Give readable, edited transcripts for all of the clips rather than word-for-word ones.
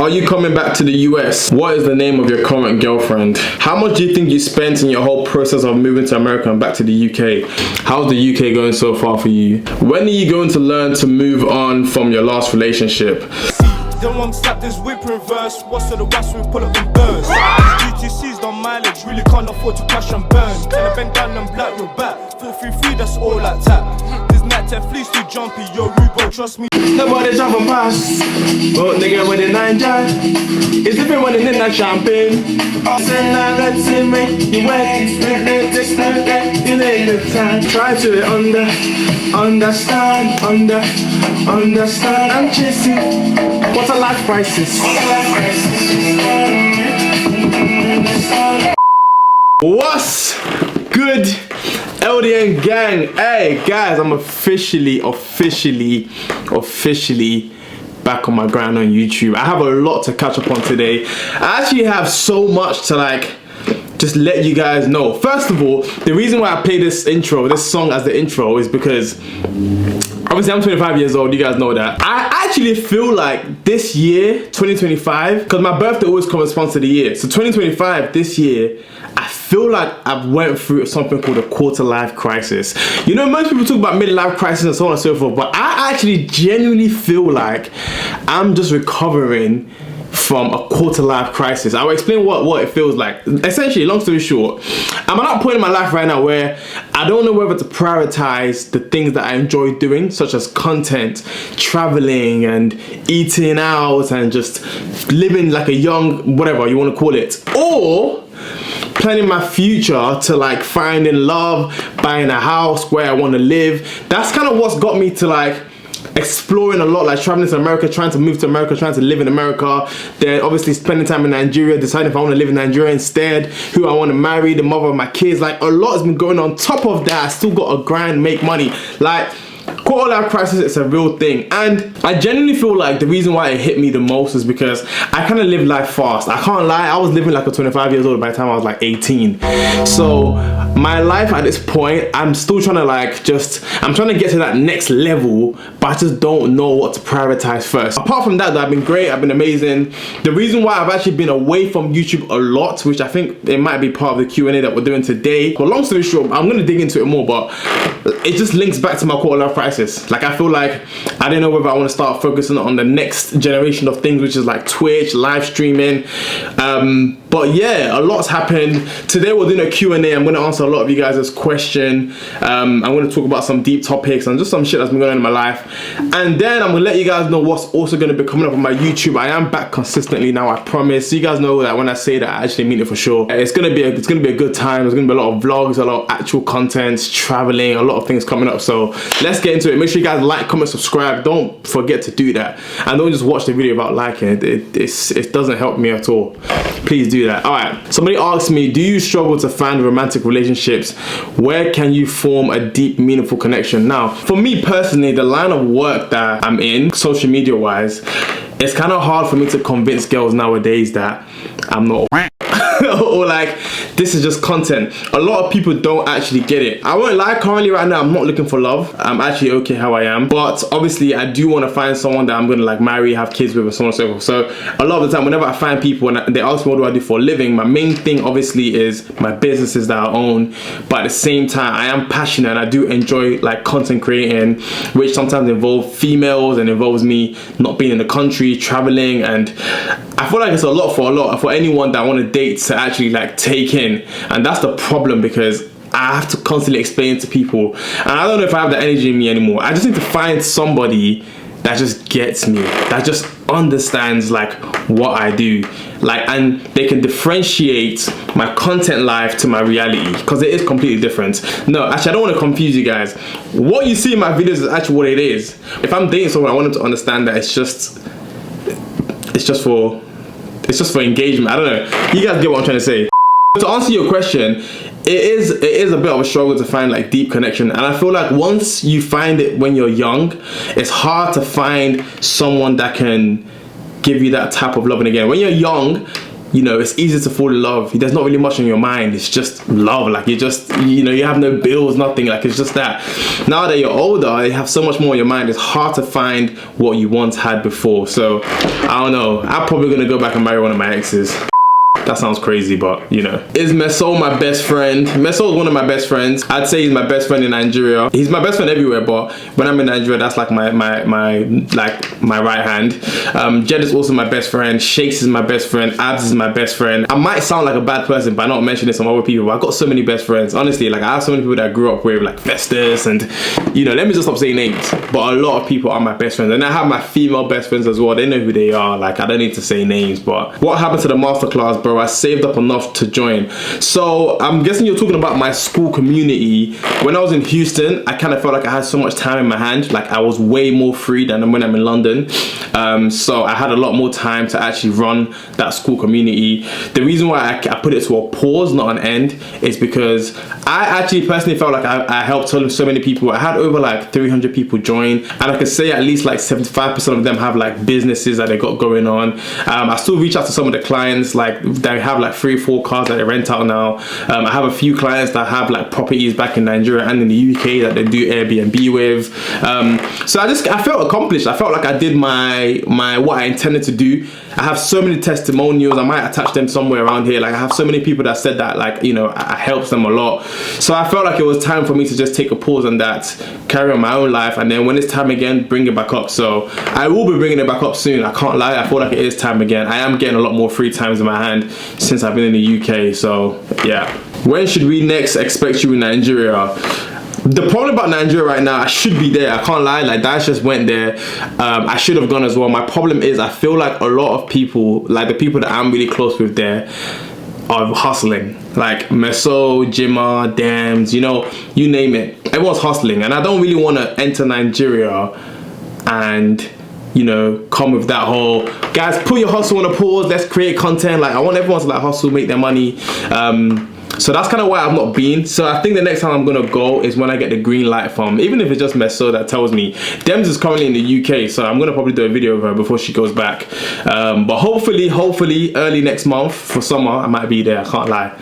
Are you coming back to the US? What is the name of your current girlfriend? How much do you think you spent in your whole process of moving to America and back to the UK? How's the UK going so far for you? When are you going to learn to move on from your last relationship? Then one slap this whip reverse. What's to the west, we pull up in burns. GTC's done mileage, really can't afford to crash and burn. Can I bend down and black your back? 433, that's all like tap. This night 10 fleece too jumpy, yo Rubo, trust me. Nobody jump and pass. But nigga with the 9 jar. It's different when it's in that champagne. Say now let's see me. You wait, you need the time. Try to understand. I'm chasing. What's a life crisis? What's good, LDN gang? Hey guys, I'm officially back on my grind on YouTube. I have a lot to catch up on today. I actually have so much to just let you guys know. First of all, the reason why I play this song as the intro is because obviously I'm 25 years old, you guys know that. I actually feel like this year, 2025, because my birthday always corresponds to the year. So 2025, this year, I feel like I've went through something called a quarter life crisis. You know, most people talk about midlife crisis and so on and so forth, but I actually genuinely feel like I'm just recovering from a quarter life crisis. I'll explain what it feels like. Essentially, long story short, I'm at a point in my life right now where I don't know whether to prioritize the things that I enjoy doing, such as content, traveling and eating out and just living like a young, whatever you want to call it, or planning my future to finding love, buying a house where I want to live. That's kind of what's got me to exploring a lot, traveling to America, trying to move to America, trying to live in America, then obviously spending time in Nigeria, deciding if I want to live in Nigeria instead, who I want to marry, the mother of my kids. A lot has been going on. Top of that, I still got to grind, make money. Quarter life crisis is a real thing, and I genuinely feel like the reason why it hit me the most is because I kind of live life fast. I can't lie, I was living like a 25 years old by the time I was 18. So my life at this point, I'm still trying to I'm trying to get to that next level, but I just don't know what to prioritize first. Apart from that, I've been great, I've been amazing. The reason why I've actually been away from YouTube a lot, which I think it might be part of the Q&A that we're doing today. But long story short, I'm going to dig into it more, but it just links back to my quarter life crisis. I feel like I don't know whether I want to start focusing on the next generation of things, which is Twitch, live streaming. But yeah, a lot's happened. Today we're doing a Q&A. I'm going to answer a lot of you guys' question. I'm going to talk about some deep topics and just some shit that's been going on in my life. And then I'm going to let you guys know what's also going to be coming up on my YouTube. I am back consistently now, I promise. So you guys know that when I say that, I actually mean it for sure. It's going to be a good time. There's going to be a lot of vlogs, a lot of actual content, traveling, a lot of things coming up. So let's get into it. Make sure you guys like, comment, subscribe. Don't forget to do that. And don't just watch the video without liking it. It doesn't help me at all. Please do that. Alright, somebody asked me, do you struggle to find romantic relationships? Where can you form a deep, meaningful connection? Now, for me personally, the line of work that I'm in, social media wise, it's kind of hard for me to convince girls nowadays that I'm not or this is just content. A lot of people don't actually get it. I won't lie, currently right now I'm not looking for love. I'm actually okay how I am, but obviously I do want to find someone that I'm gonna marry, have kids with, and so on and so forth. So a lot of the time whenever I find people and they ask me what do I do for a living, my main thing obviously is my businesses that I own, but at the same time I am passionate and I do enjoy content creating, which sometimes involves females and involves me not being in the country, traveling, and I feel like it's a lot for anyone that I want to date to actually take in. And that's the problem, because I have to constantly explain to people, and I don't know if I have the energy in me anymore. I just need to find somebody that just gets me, that just understands what I do, and they can differentiate my content life to my reality, because it is completely different. No, actually I don't want to confuse you guys. What you see in my videos is actually what it is. If I'm dating someone, I want them to understand that it's just for engagement. I don't know, you guys get what I'm trying to say. To answer your question, it is a bit of a struggle to find deep connection, and I feel like once you find it when you're young, it's hard to find someone that can give you that type of loving again. When you're young, you know, it's easy to fall in love. There's not really much on your mind. It's just love. Like, you just, you know, you have no bills, nothing. Like, it's just that. Now that you're older, you have so much more on your mind. It's hard to find what you once had before. So I don't know. I'm probably gonna go back and marry one of my exes. That sounds crazy, but you know. Is Meso my best friend? Meso is one of my best friends. I'd say he's my best friend in Nigeria. He's my best friend everywhere, but when I'm in Nigeria, that's like my right hand. Jed is also my best friend. Shakes is my best friend. Abs is my best friend. I might sound like a bad person by not mentioning some other people, but I've got so many best friends. Honestly, like, I have so many people that I grew up with, like Festus, and you know, let me just stop saying names. But a lot of people are my best friends, and I have my female best friends as well. They know who they are. Like, I don't need to say names. But what happened to the masterclass, bro? I saved up enough to join. So I'm guessing you're talking about my school community. When I was in Houston, I kind of felt like I had so much time in my hand. Like, I was way more free than when I'm in London. So I had a lot more time to actually run that school community. The reason why I put it to a pause, not an end, is because I actually personally felt like I helped so many people. I had over like 300 people join, and I could say at least like 75% of them have like businesses that they got going on. I still reach out to some of the clients, like they have like 3 or 4 cars that they rent out now. I have a few clients that have like properties back in Nigeria and in the UK that they do Airbnb with. So I felt accomplished. I felt like I did my what I intended to do. I have so many testimonials. I might attach them somewhere around here. Like, I have so many people that said that, like, you know, I helped them a lot. So I felt like it was time for me to just take a pause on that, carry on my own life, and then when it's time again, bring it back up. So I will be bringing it back up soon. I can't lie. I feel like it is time again. I am getting a lot more free times in my hand since I've been in the UK. So yeah. When should we next expect you in Nigeria? The problem about Nigeria right now, I should be there. I can't lie. Like, Dash just went there. I should have gone as well. My problem is I feel like a lot of people, like the people that I'm really close with there, are hustling. Like Meso, Jimma, Dams, you know, you name it. Everyone's hustling, and I don't really want to enter Nigeria and, you know, come with that whole, guys, put your hustle on a pause, let's create content. Like, I want everyone to like hustle, make their money. So that's kind of why I've not been. So I think the next time I'm gonna go is when I get the green light from, even if it's just Meso that tells me. Dems is currently in the UK, so I'm gonna probably do a video of her before she goes back. But hopefully early next month for summer, I might be there. I can't lie.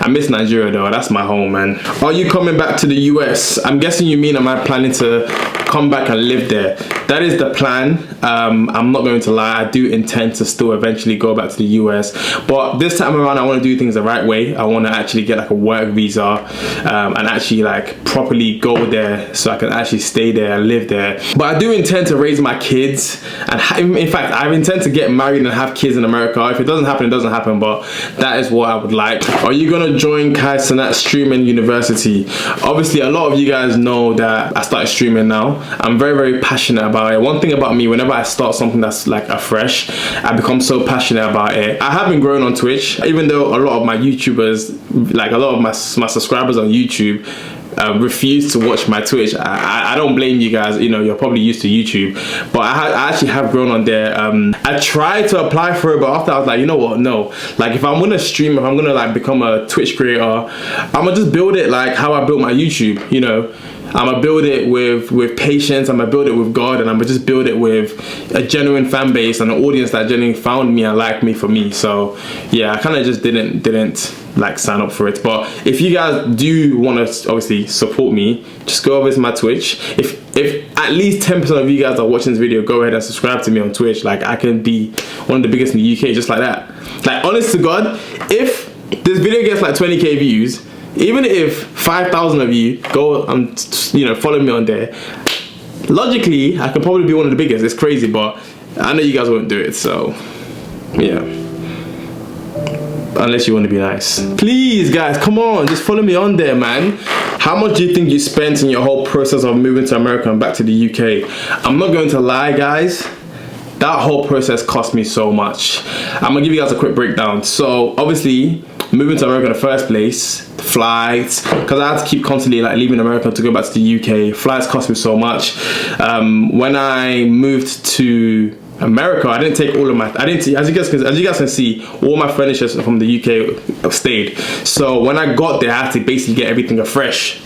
I miss Nigeria though. That's my home, man. Are you coming back to the US? I'm guessing you mean, am I planning to come back and live there? That is the plan. I'm not going to lie. I do intend to still eventually go back to the US, but this time around I want to do things the right way. I want to actually get like a work visa and actually like properly go there so I can actually stay there and live there. But I do intend to raise my kids, and in fact I intend to get married and have kids in America. If it doesn't happen, it doesn't happen, but that is what I would like. Are you gonna join Kai Cenat streaming university? Obviously a lot of you guys know that I started streaming now. I'm very passionate about it. One thing about me, whenever I start something that's like afresh, I become so passionate about it. I have been growing on Twitch, even though a lot of my YouTubers, like a lot of my subscribers on YouTube, refuse to watch my Twitch. I don't blame you guys, you know, you're probably used to YouTube, but I actually have grown on there. I tried to apply for it, but after I was like, you know what, no, like if I'm gonna stream, if I'm gonna like become a Twitch creator, I'm gonna just build it like how I built my YouTube, you know. I'm gonna build it with patience. I'm gonna build it with God, and I'm gonna just build it with a genuine fan base and an audience that genuinely found me and liked me for me. So yeah, I kind of just didn't like sign up for it. But if you guys do want to obviously support me, just go over to my Twitch. If at least 10% of you guys are watching this video, go ahead and subscribe to me on Twitch. Like, I can be one of the biggest in the UK just like that. Like, honest to God, if this video gets like 20k views, even if 5,000 of you go and, you know, follow me on there, logically I can probably be one of the biggest. It's crazy, but I know you guys won't do it, so yeah, unless you want to be nice. Please guys, come on, just follow me on there, man. How much do you think you spent in your whole process of moving to America and back to the UK? I'm not going to lie, guys, that whole process cost me so much. I'm gonna give you guys a quick breakdown. So obviously moving to America in the first place, flights, because I had to keep constantly like leaving America to go back to the UK. Flights cost me so much. When I moved to America, I didn't take all of my, as you guys can see, all my furniture from the UK stayed. So when I got there, I had to basically get everything afresh.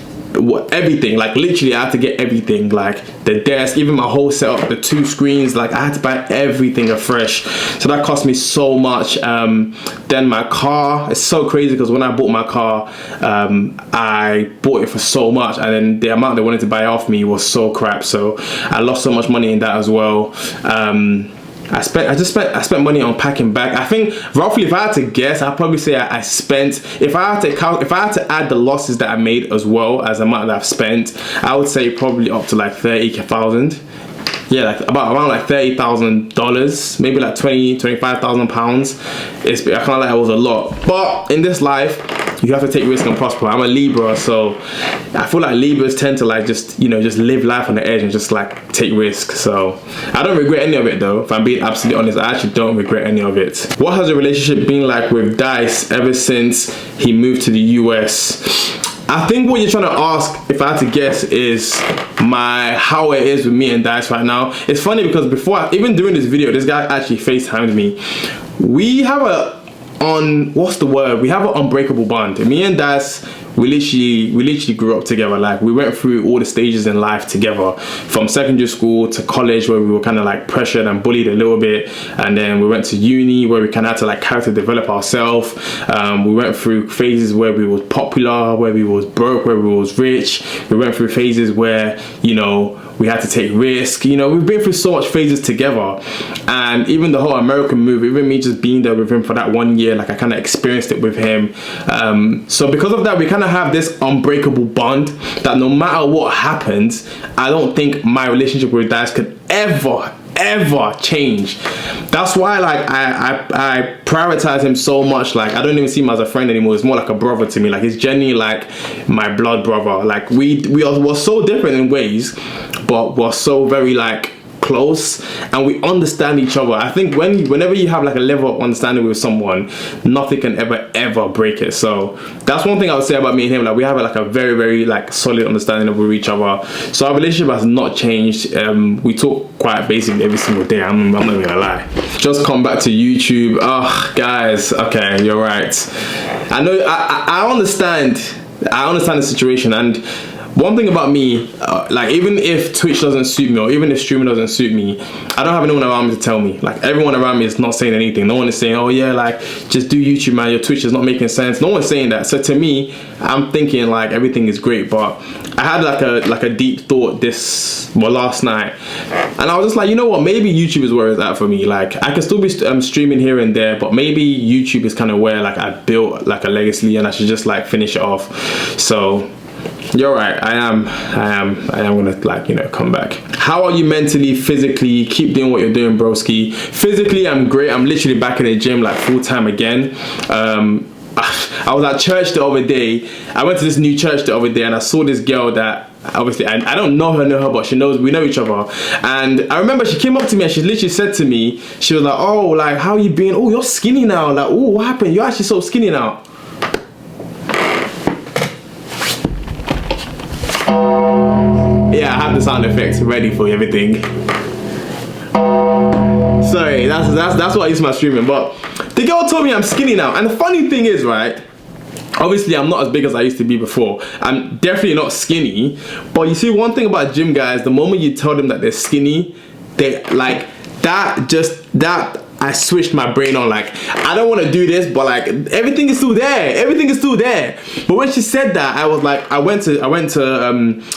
everything, like literally I had to get everything, like the desk, even my whole setup, the 2 screens, like I had to buy everything afresh. So that cost me so much. Then my car, it's so crazy because when I bought my car, I bought it for so much, and then the amount they wanted to buy off me was so crap, so I lost so much money in that as well. I spent money on packing back. I think roughly, if I had to guess, I'd probably say I spent, if I had to add the losses that I made as well as the amount that I've spent, I would say probably up to like 30,000. Yeah, like around like $30,000, maybe like 25,000 pounds. I kind of like it was a lot, but in this life, you have to take risk and prosper. I'm a Libra, so I feel like Libras tend to like just live life on the edge and just like take risks. So I don't regret any of it though. If I'm being absolutely honest, I actually don't regret any of it. What has the relationship been like with Dice ever since he moved to the US? I think what you're trying to ask, if I had to guess, is how it is with me and Dice right now. It's funny because before, even during this video, this guy actually FaceTimed me. We have we have an unbreakable bond. Me and Dice, we literally grew up together. Like we went through all the stages in life together, from secondary school to college, where we were kind of like pressured and bullied a little bit, and then we went to uni where we kind of had to like character develop ourselves. We went through phases where we was popular, where we was broke, where we was rich. We went through phases where, you know, we had to take risks. You know, we've been through so much phases together, and even the whole American move, even me just being there with him for that 1 year, like I kind of experienced it with him. So because of that, we kind of have this unbreakable bond that no matter what happens, I don't think my relationship with Dice could ever change. That's why like I prioritize him so much. Like I don't even see him as a friend anymore. It's more like a brother to me. Like he's genuinely like my blood brother. Like we're so different in ways, but we're so very like close, and we understand each other. I think whenever you have like a level of understanding with someone, nothing can ever break it. So that's one thing I would say about me and him. Like we have like a very like solid understanding of each other. So our relationship has not changed. We talk quite basically every single day. I'm not gonna lie. Just come back to YouTube. Oh guys, okay, you're right. I know. I understand the situation, and one thing about me, like even if Twitch doesn't suit me, or even if streaming doesn't suit me, I don't have anyone around me to tell me. Like everyone around me is not saying anything. No one is saying, oh yeah, like just do YouTube, man, your Twitch is not making sense. No one's saying that. So to me, I'm thinking like everything is great. But I had like a deep thought last night, and I was just like, you know what, maybe YouTube is where it's at for me. Like I can still be streaming here and there, but maybe YouTube is kind of where like I built like a legacy, and I should just like finish it off. So you're right, I am gonna like, you know, come back. How are you mentally, physically? Keep doing what you're doing, broski. Physically, I'm great. I'm literally back in the gym like full time again. I was at church the other day. I went to this new church the other day, and I saw this girl that obviously I don't know her, but we know each other. And I remember she came up to me and she literally said to me, she was like, oh, like how you been? Oh, you're skinny now. Like, oh, what happened? You're actually so skinny now. Yeah, I have the sound effects ready for everything. Sorry, that's what I use my streaming. But the girl told me I'm skinny now, and the funny thing is, right, obviously I'm not as big as I used to be before. I'm definitely not skinny, but you see, one thing about gym guys, the moment you tell them that they're skinny, they like that I switched my brain on. Like I don't want to do this, but like everything is still there. But when she said that, I was like, I went to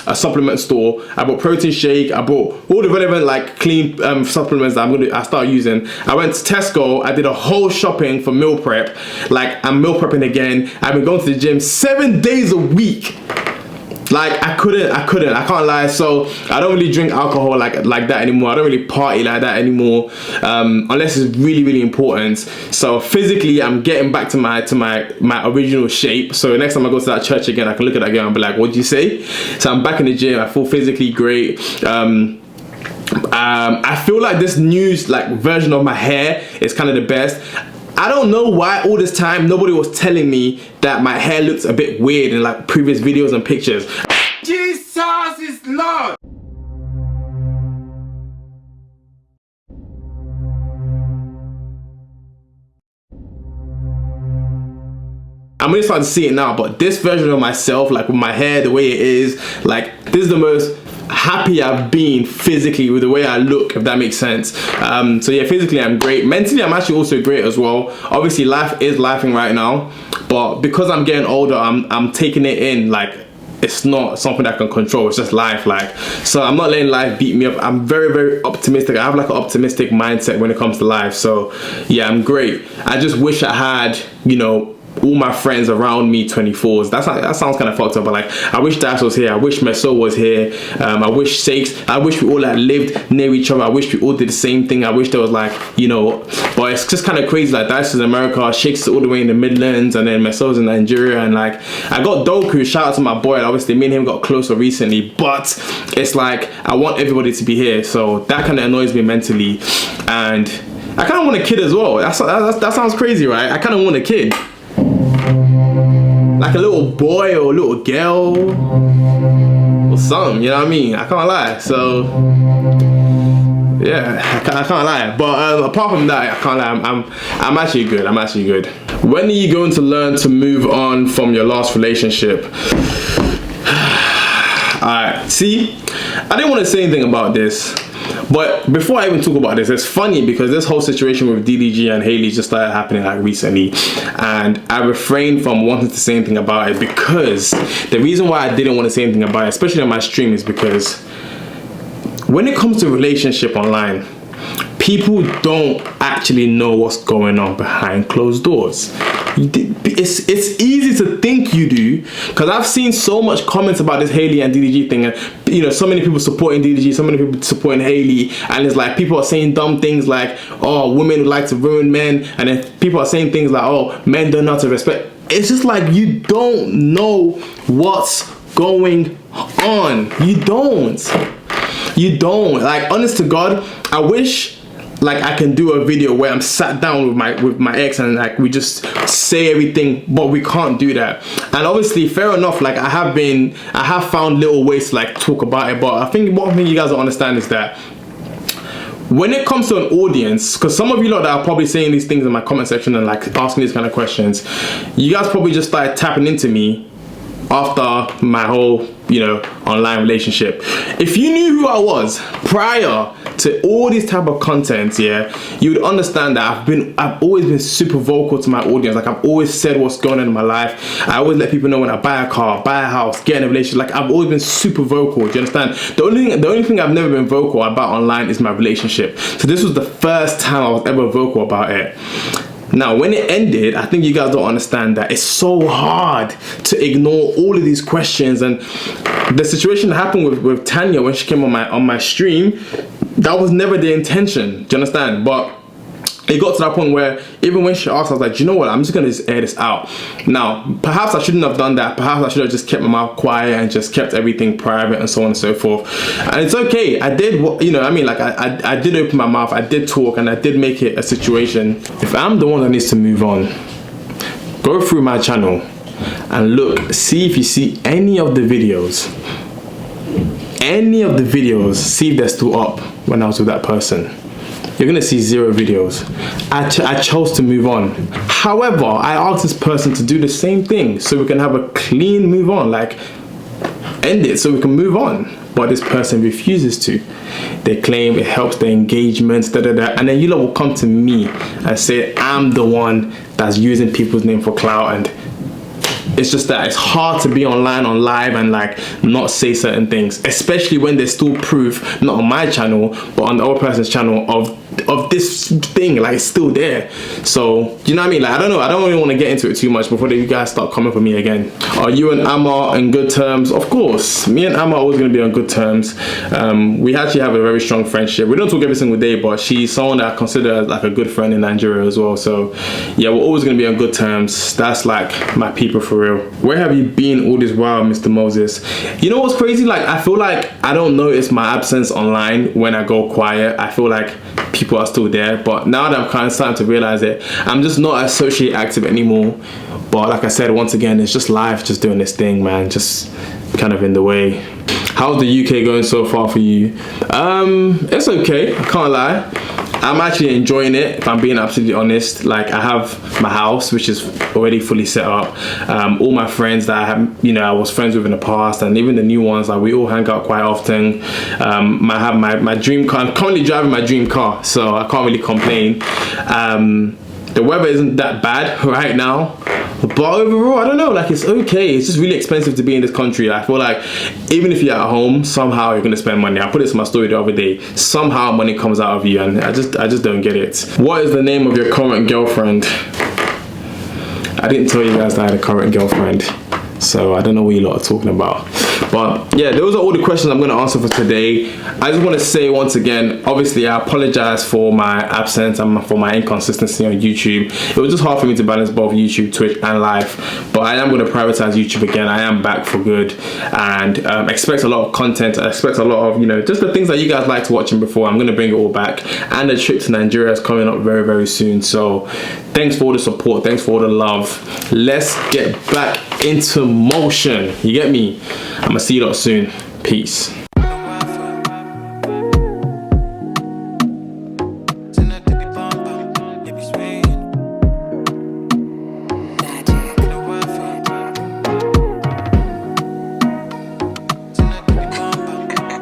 a supplement store. I bought protein shake. I bought all the relevant like clean supplements that I start using. I went to Tesco. I did a whole shopping for meal prep. Like I'm meal prepping again. I've been going to the gym 7 days a week. Like I can't lie. So I don't really drink alcohol like that anymore. I don't really party like that anymore, unless it's really important. So physically, I'm getting back to my original shape. So next time I go to that church again, I can look at that girl and be like, what'd you say? So I'm back in the gym. I feel physically great. I feel like this new like version of my hair is kind of the best. I don't know why all this time nobody was telling me that my hair looks a bit weird in like previous videos and pictures. Jesus is Lord. I'm really starting to see it now, but this version of myself, like with my hair, the way it is, like this is the most happy I've been physically with the way I look, if that makes sense. So yeah, physically I'm great. Mentally I'm actually also great as well. Obviously life is lifing right now, but because I'm getting older, I'm taking it in. Like it's not something I can control, it's just life. Like, so I'm not letting life beat me up. I'm very, very optimistic. I have like an optimistic mindset when it comes to life. So yeah, I'm great. I just wish I had, you know, all my friends around me 24s. That sounds kind of fucked up, but like I wish Dash was here, I wish Meso was here, I wish Sakes, I wish we all had lived near each other, I wish we all did the same thing, I wish there was like, you know, but it's just kind of crazy. Like Dash is in America, Shakes is all the way in the Midlands, and then Meso's in Nigeria, and like I got Doku, shout out to my boy. Obviously me and him got closer recently, but it's like I want everybody to be here, so that kind of annoys me mentally. And I kind of want a kid as well. That sounds crazy, right? I kind of want a kid, like a little boy or a little girl or something, you know what I mean? I can't lie. So yeah, I can't lie. But apart from that, I can't lie. I'm actually good. I'm actually good. When are you going to learn to move on from your last relationship? Alright, see, I didn't want to say anything about this, but before I even talk about this, it's funny because this whole situation with DDG and Hailey just started happening like recently, and I refrained from wanting to say anything about it because the reason why I didn't want to say anything about it, especially on my stream, is because when it comes to relationship online, people don't actually know what's going on behind closed doors. It's easy to think you do, because I've seen so much comments about this Hailey and DDG thing, and you know, so many people supporting DDG, so many people supporting Hailey, and it's like people are saying dumb things like, oh, women like to ruin men, and then people are saying things like, oh, men don't know how to respect. It's just like you don't know what's going on. You don't. Like, honest to God, I wish like I can do a video where I'm sat down with my ex and like we just say everything, but we can't do that. And obviously, fair enough, like I have found little ways to like talk about it, but I think one thing you guys don't understand is that when it comes to an audience, because some of you lot that are probably saying these things in my comment section and like asking these kind of questions, you guys probably just started tapping into me after my whole, you know, online relationship. If you knew who I was prior to all these type of content, yeah, you would understand that I've always been super vocal to my audience. Like I've always said what's going on in my life. I always let people know when I buy a car, buy a house, get in a relationship. Like I've always been super vocal. Do you understand? The only thing I've never been vocal about online is my relationship. So this was the first time I was ever vocal about it. Now, when it ended, I think you guys don't understand that it's so hard to ignore all of these questions. And the situation that happened with Tanya when she came on my stream, that was never the intention. Do you understand? But it got to that point where even when she asked, I was like, do you know what? I'm just gonna air this out. Now, perhaps I shouldn't have done that. Perhaps I should have just kept my mouth quiet and just kept everything private and so on and so forth. And it's okay. I did, you know, I mean, like I did open my mouth. I did talk, and I did make it a situation. If I'm the one that needs to move on, go through my channel and look, see if you see any of the videos. See if they're still up when I was with that person. You're gonna see 0 videos. I chose to move on. However, I asked this person to do the same thing so we can have a clean move on, like end it so we can move on. But this person refuses to. They claim it helps their engagements, and then you lot will come to me and say I'm the one that's using people's name for clout. And it's just that it's hard to be online on live and like not say certain things, especially when there's still proof, not on my channel but on the other person's channel, of this thing, like it's still there. So you know what I mean? Like I don't know, I don't really want to get into it too much before you guys start coming for me again. Are you and Amma in good terms? Of course, me and Amma are always going to be on good terms. We actually have a very strong friendship. We don't talk every single day, but she's someone that I consider like a good friend in Nigeria as well. So yeah, we're always going to be on good terms. That's like my people for real. Where have you been all this while, Mr. Moses? You know what's crazy? Like I feel like I don't notice my absence online when I go quiet. I feel like people are still there, but now that I'm kind of starting to realize it, I'm just not as socially active anymore. But like I said, once again, it's just life, just doing this thing, man, just kind of in the way. How's the UK going so far for you? It's okay, I can't lie. I'm actually enjoying it, if I'm being absolutely honest. Like, I have my house, which is already fully set up. All my friends that I have, you know, I was friends with in the past, and even the new ones, like, we all hang out quite often. I have my dream car. I'm currently driving my dream car, so I can't really complain. The weather isn't that bad right now, but overall, I don't know, like, it's okay. It's just really expensive to be in this country. I feel like even if you're at home, somehow you're gonna spend money. I put this in my story the other day. Somehow money comes out of you, and I just don't get it. What is the name of your current girlfriend? I didn't tell you guys that I had a current girlfriend, so I don't know what you lot are talking about. But yeah, those are all the questions I'm going to answer for today. I just want to say once again, obviously I apologize for my absence and for my inconsistency on YouTube. It was just hard for me to balance both YouTube, Twitch and live, but I am going to prioritize YouTube again. I am back for good, and expect a lot of content. I expect a lot of, you know, just the things that you guys liked watching before. I'm going to bring it all back, and the trip to Nigeria is coming up very, very soon. So thanks for all the support, thanks for all the love. Let's get back into motion. You get me? I'm gonna see you lot soon. Peace.